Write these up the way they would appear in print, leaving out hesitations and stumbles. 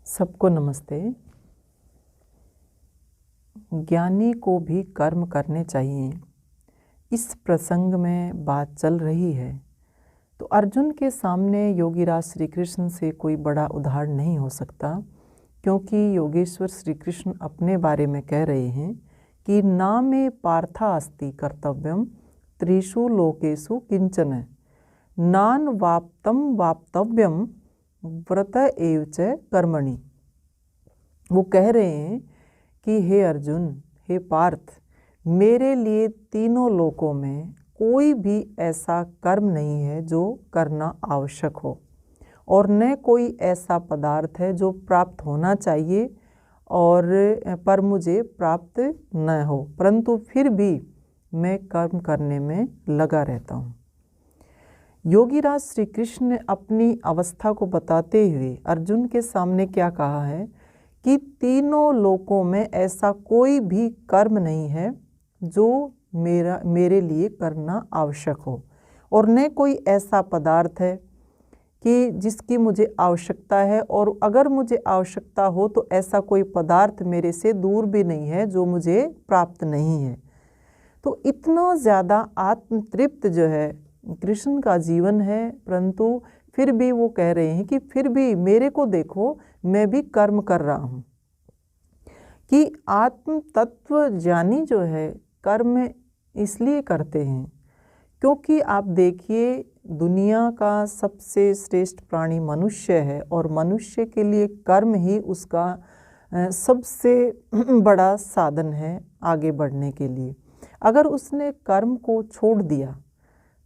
सबको नमस्ते। ज्ञानी को भी कर्म करने चाहिए, इस प्रसंग में बात चल रही है। तो अर्जुन के सामने योगीराज श्री कृष्ण से कोई बड़ा उदाहरण नहीं हो सकता, क्योंकि योगेश्वर श्री कृष्ण अपने बारे में कह रहे हैं कि ना मे पार्था अस्ति कर्तव्यम त्रिषु लोकेषु किंचन नान वाप्तम वाप्तव्यम व्रत एव च कर्मणि। वो कह रहे हैं कि हे अर्जुन, हे पार्थ, मेरे लिए तीनों लोकों में कोई भी ऐसा कर्म नहीं है जो करना आवश्यक हो, और न कोई ऐसा पदार्थ है जो प्राप्त होना चाहिए और पर मुझे प्राप्त न हो, परंतु फिर भी मैं कर्म करने में लगा रहता हूँ। योगीराज श्री कृष्ण ने अपनी अवस्था को बताते हुए अर्जुन के सामने क्या कहा है कि तीनों लोकों में ऐसा कोई भी कर्म नहीं है जो मेरे लिए करना आवश्यक हो, और न कोई ऐसा पदार्थ है कि जिसकी मुझे आवश्यकता है, और अगर मुझे आवश्यकता हो तो ऐसा कोई पदार्थ मेरे से दूर भी नहीं है जो मुझे प्राप्त नहीं है। तो इतना ज़्यादा आत्मतृप्त जो है कृष्ण का जीवन है, परंतु फिर भी वो कह रहे हैं कि फिर भी मेरे को देखो, मैं भी कर्म कर रहा हूँ। कि आत्म तत्व ज्ञानी जो है कर्म इसलिए करते हैं क्योंकि आप देखिए, दुनिया का सबसे श्रेष्ठ प्राणी मनुष्य है, और मनुष्य के लिए कर्म ही उसका सबसे बड़ा साधन है आगे बढ़ने के लिए। अगर उसने कर्म को छोड़ दिया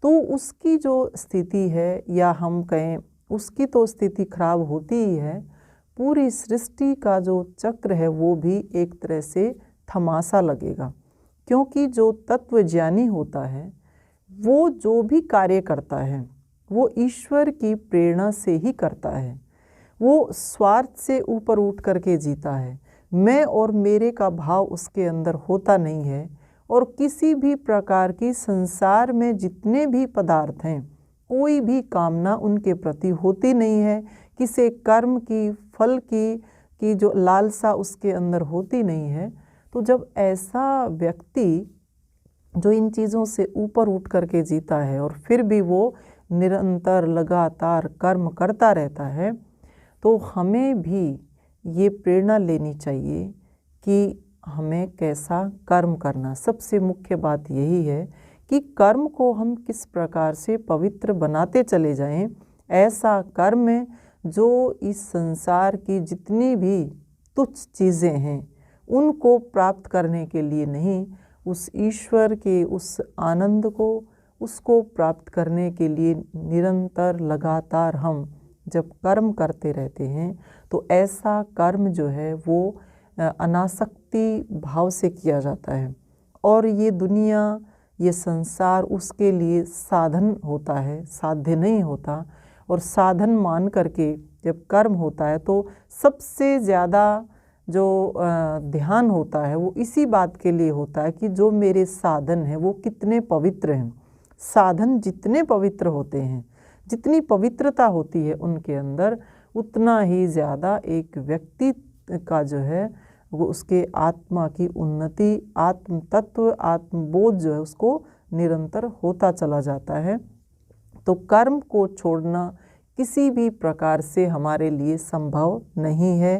तो उसकी जो स्थिति है, या हम कहें उसकी तो स्थिति खराब होती ही है, पूरी सृष्टि का जो चक्र है वो भी एक तरह से थमासा लगेगा। क्योंकि जो तत्वज्ञानी होता है वो जो भी कार्य करता है वो ईश्वर की प्रेरणा से ही करता है। वो स्वार्थ से ऊपर उठ करके जीता है। मैं और मेरे का भाव उसके अंदर होता नहीं है, और किसी भी प्रकार की संसार में जितने भी पदार्थ हैं कोई भी कामना उनके प्रति होती नहीं है। किसी कर्म की, फल की जो लालसा उसके अंदर होती नहीं है। तो जब ऐसा व्यक्ति जो इन चीज़ों से ऊपर उठ करके जीता है और फिर भी वो निरंतर लगातार कर्म करता रहता है, तो हमें भी ये प्रेरणा लेनी चाहिए कि हमें कैसा कर्म करना। सबसे मुख्य बात यही है कि कर्म को हम किस प्रकार से पवित्र बनाते चले जाएं। ऐसा कर्म जो इस संसार की जितनी भी तुच्छ चीज़ें हैं उनको प्राप्त करने के लिए नहीं, उस ईश्वर के उस आनंद को, उसको प्राप्त करने के लिए निरंतर लगातार हम जब कर्म करते रहते हैं तो ऐसा कर्म जो है वो अनासक्ति भाव से किया जाता है, और ये दुनिया, ये संसार उसके लिए साधन होता है, साध्य नहीं होता। और साधन मान करके जब कर्म होता है तो सबसे ज़्यादा जो ध्यान होता है वो इसी बात के लिए होता है कि जो मेरे साधन हैं वो कितने पवित्र हैं। साधन जितने पवित्र होते हैं, जितनी पवित्रता होती है उनके अंदर, उतना ही ज़्यादा एक व्यक्ति का जो है वो उसके आत्मा की उन्नति, आत्म तत्व, आत्मबोध जो है उसको निरंतर होता चला जाता है। तो कर्म को छोड़ना किसी भी प्रकार से हमारे लिए संभव नहीं है।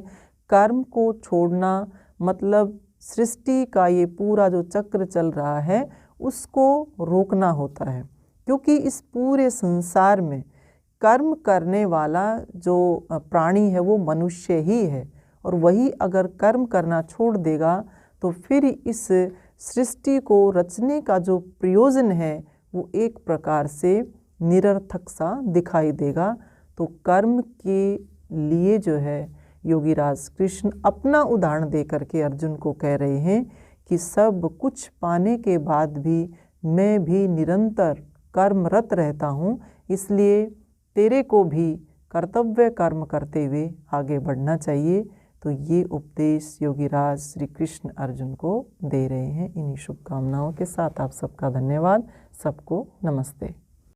कर्म को छोड़ना मतलब सृष्टि का ये पूरा जो चक्र चल रहा है उसको रोकना होता है, क्योंकि इस पूरे संसार में कर्म करने वाला जो प्राणी है वो मनुष्य ही है, और वही अगर कर्म करना छोड़ देगा तो फिर इस सृष्टि को रचने का जो प्रयोजन है वो एक प्रकार से निरर्थक सा दिखाई देगा। तो कर्म के लिए जो है योगीराज कृष्ण अपना उदाहरण दे करके अर्जुन को कह रहे हैं कि सब कुछ पाने के बाद भी मैं भी निरंतर कर्मरत रहता हूँ, इसलिए तेरे को भी कर्तव्य कर्म करते हुए आगे बढ़ना चाहिए। तो ये उपदेश योगीराज श्री कृष्ण अर्जुन को दे रहे हैं। इन्हीं शुभकामनाओं के साथ आप सबका धन्यवाद। सबको नमस्ते।